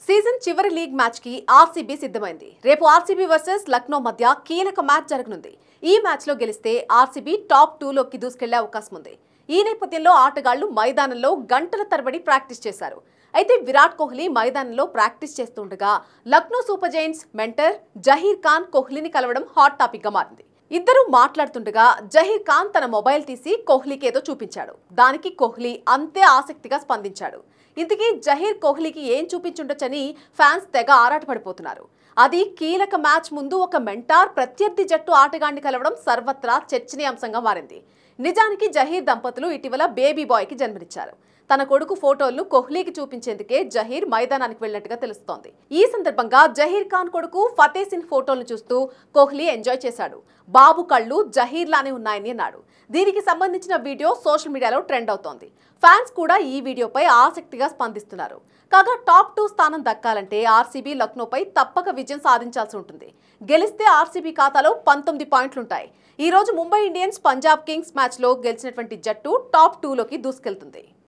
Season చివరి league match కి RCB సిద్ధమైంది. రేపు ఆర్సీబీ వర్సెస్ లక్నో మధ్య కీలక మ్యాచ్ జరగనుంది. ఈ మ్యాచ్ లో గెలిస్తే ఆర్సీబీ టాప్ 2 లోకి దూసుకెళ్లే అవకాశం ఉంది. ఈ నేపథ్యంలో ఆటగాళ్లు మైదానంలో గంటల తరబడి ప్రాక్టీస్ చేశారు. అయితే విరాట్ కోహ్లీ మైదానంలో ప్రాక్టీస్ చేస్తుండగా Lucknow super giants mentor Zaheer Khan కోహ్లీని కలవడం హాట్ టాపిక్ గా మారింది. ఇద్దరు మాట్లాడుతుండగా జహీర్ ఖాన్ తన మొబైల్ తీసి కోహ్లీకి ఏదో చూపించాడు. దానికి కోహ్లీ అంతే ఆసక్తిగా స్పందించాడు. ఇంతకీ జహీర్ కోహ్లీకి ఏం చూపించుండొచ్చని ఫ్యాన్స్ తెగ ఆరాటపడిపోతున్నారు. అది కీలక మ్యాచ్ ముందు ఒక మెంటార్ ప్రత్యర్థి జట్టు ఆటగాడిని కలవడం సర్వత్రా చర్చనీయాంశంగా మారింది. నిజానికి జహీర్ దంపతులు ఇటీవల బేబీ బాయ్కి జన్మనిచ్చారు. తన కొడుకు ఫోటోలను కోహ్లీకి చూపించేందుకే జహీర్ మైదానానికి వెళ్లినట్టుగా తెలుస్తోంది. ఈ సందర్భంగా జహీర్ ఖాన్ కొడుకు ఫతే సింగ్ ఫోటోలను చూస్తూ కోహ్లీ ఎంజాయ్ చేశాడు. బాబు కళ్ళు జహీర్ లానే ఉన్నాయని అన్నాడు. దీనికి సంబంధించిన వీడియో సోషల్ మీడియాలో ట్రెండ్ అవుతోంది. ఫ్యాన్స్ కూడా ఈ వీడియోపై ఆసక్తిగా స్పందిస్తున్నారు. కాగా టాప్ 2 స్థానం దక్కాలంటే ఆర్సీబీ లక్నోపై తప్పక విజయం సాధించాల్సి ఉంటుంది. గెలిస్తే ఆర్సీబీ ఖాతాలో 19 పాయింట్లుంటాయి. ఈ రోజు ముంబై ఇండియన్స్ పంజాబ్ కింగ్స్ మ్యాచ్లో గెలిచినటువంటి జట్టు టాప్ 2 లోకి దూసుకెళ్తుంది.